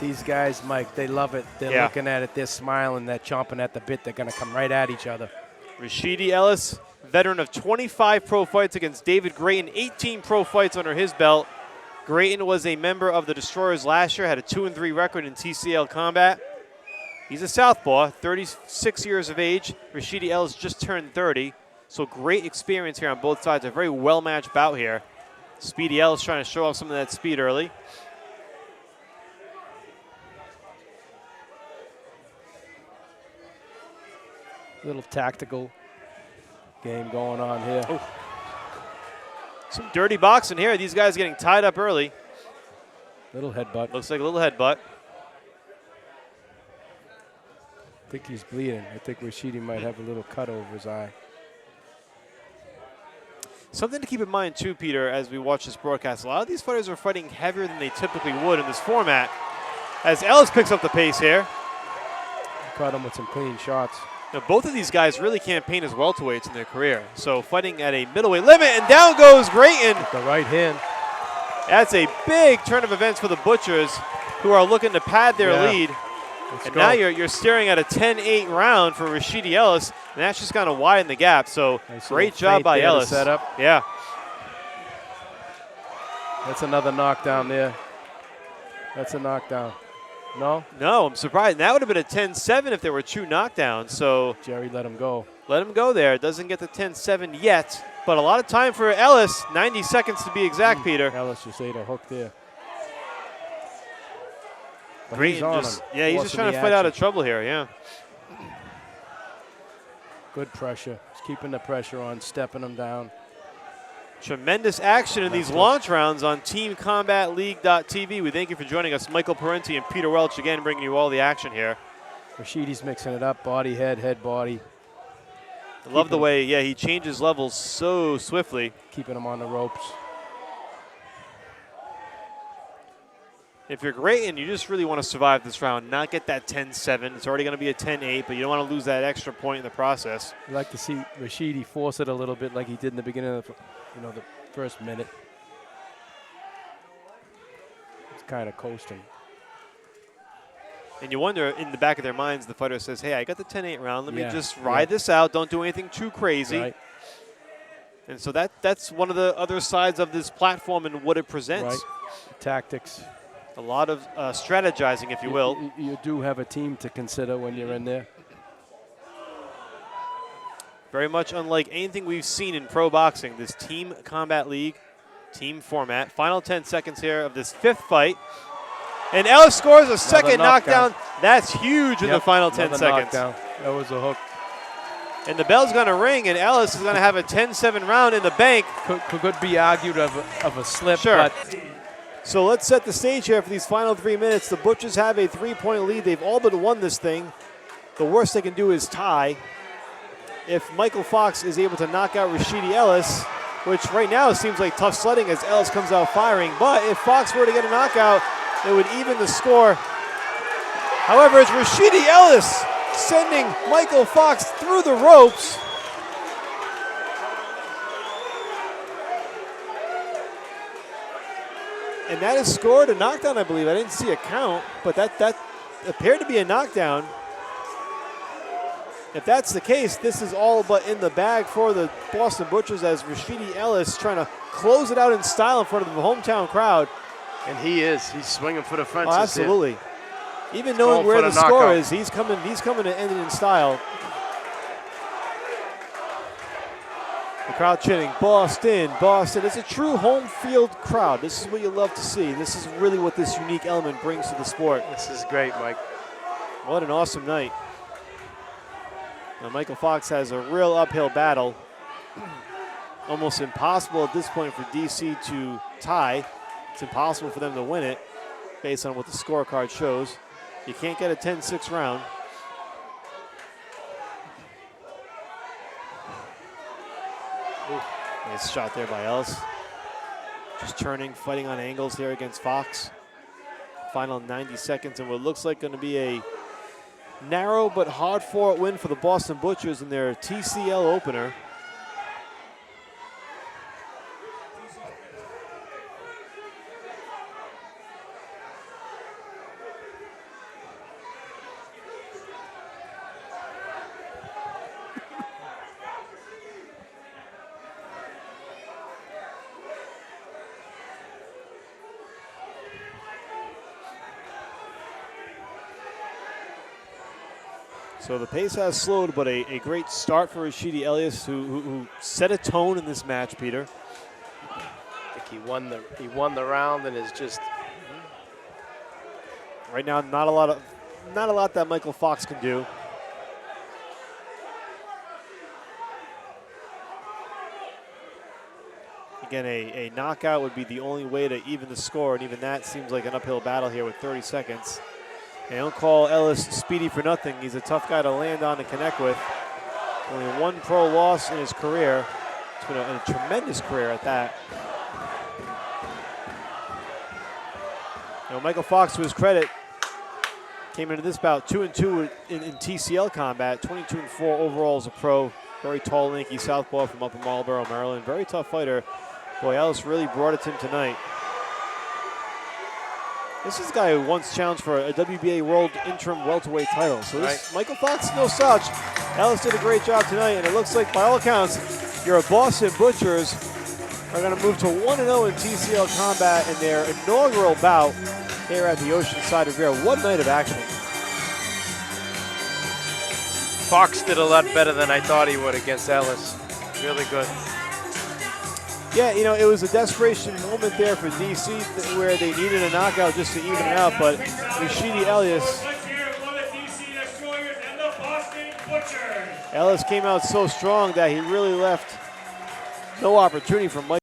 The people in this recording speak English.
These guys, Mike, they love it. They're looking at it, they're smiling, they're chomping at the bit. They're going to come right at each other. Rashidi Ellis, veteran of 25 pro fights against David Grayton, 18 pro fights under his belt. Grayton was a member of the Destroyers last year, had a 2-3 record in TCL combat. He's a southpaw, 36 years of age. Rashidi Ellis just turned 30, so great experience here on both sides. A very well-matched bout here. Speedy Ellis trying to show off some of that speed early. Little tactical game going on here. Oh. Some dirty boxing here. These guys getting tied up early. Little headbutt. Looks like a little headbutt. I think he's bleeding. I think Rashidi might have a little cut over his eye. Something to keep in mind, too, Peter, as we watch this broadcast. A lot of these fighters are fighting heavier than they typically would in this format. As Ellis picks up the pace here. Caught him with some clean shots. Now, both of these guys really campaign as welterweights in their career. So fighting at a middleweight limit, and down goes Grayton. With the right hand. That's a big turn of events for the Butchers, who are looking to pad their lead. And now you're staring at a 10-8 round for Rashidi Ellis, and that's just kind of widen the gap. So great job by Ellis. Set up. Yeah. That's another knockdown there. That's a knockdown. No? No, I'm surprised. That would have been a 10-7 if there were 2 knockdowns. So Jerry let him go. Let him go there. Doesn't get the 10-7 yet, but a lot of time for Ellis. 90 seconds to be exact, Peter. Ellis just ate a hook there. He's just trying to fight out of trouble here, yeah. Good pressure. He's keeping the pressure on, stepping him down. Tremendous action in these launch rounds on TeamCombatLeague.tv. We thank you for joining us. Michael Parenti and Peter Welch again bringing you all the action here. Rashidi's mixing it up, body, head, body. I love the way, he changes levels so swiftly. Keeping him on the ropes. If you're Grayton, you just really want to survive this round, not get that 10-7. It's already going to be a 10-8, but you don't want to lose that extra point in the process. I'd like to see Rashidi force it a little bit like he did in the beginning of the first minute. It's kind of coasting. And you wonder, in the back of their minds, the fighter says, hey, I got the 10-8 round. Let me just ride this out. Don't do anything too crazy. Right. And so that's one of the other sides of this platform and what it presents. Right. Tactics. A lot of strategizing, if you will. You do have a team to consider when you're in there. Very much unlike anything we've seen in pro boxing, this Team Combat League, team format. Final 10 seconds here of this 5th fight. And Ellis scores a second knockdown. That's huge in the final 10 seconds. Knockdown. That was a hook. And the bell's going to ring, and Ellis is going to have a 10-7 round in the bank. Could be argued of a slip. Sure. But so let's set the stage here for these final 3 minutes. The Butchers have a 3-point lead. They've all but won this thing. The worst they can do is tie. If Michael Fox is able to knock out Rashidi Ellis, which right now seems like tough sledding as Ellis comes out firing, but if Fox were to get a knockout, it would even the score. However, it's Rashidi Ellis sending Michael Fox through the ropes. And that is scored a knockdown, I believe. I didn't see a count, but that appeared to be a knockdown. If that's the case, this is all but in the bag for the Boston Butchers as Rashidi Ellis trying to close it out in style in front of the hometown crowd. And he's swinging for the fences. Oh, absolutely. Even knowing where the score is, he's coming to end it in style. The crowd chanting, Boston, Boston. It's a true home field crowd. This is what you love to see. This is really what this unique element brings to the sport. This is great, Mike. What an awesome night. Now Michael Fox has a real uphill battle. Almost impossible at this point for DC to tie. It's impossible for them to win it based on what the scorecard shows. You can't get a 10-6 round. Ooh, nice shot there by Ellis. Just turning, fighting on angles here against Fox. Final 90 seconds and what looks like going to be a narrow but hard-fought win for the Boston Butchers in their TCL opener. So the pace has slowed, but a great start for Rashidi Ellis, who set a tone in this match, Peter. I think he won the round and is just right now not a lot that Michael Fox can do. Again, a knockout would be the only way to even the score, and even that seems like an uphill battle here with 30 seconds. And don't call Ellis speedy for nothing. He's a tough guy to land on and connect with. Only one pro loss in his career. It's been a tremendous career at that. Now, Michael Fox, to his credit, came into this bout 2-2 in TCL combat, 22-4 overall as a pro. Very tall, lanky southpaw from up in Marlboro, Maryland. Very tough fighter. Boy, Ellis really brought it to him tonight. This is a guy who once challenged for a WBA World Interim Welterweight title. So this, Michael Fox is no slouch. Ellis did a great job tonight, and it looks like, by all accounts, your Boston Butchers are going to move to 1-0 in TCL combat in their inaugural bout here at the Oceanside Riviera. What night of action. Fox did a lot better than I thought he would against Ellis. Really good. Yeah, you know, it was a desperation moment there for DC where they needed a knockout just to even it out, but Rashidi Ellis came out so strong that he really left no opportunity for Mike.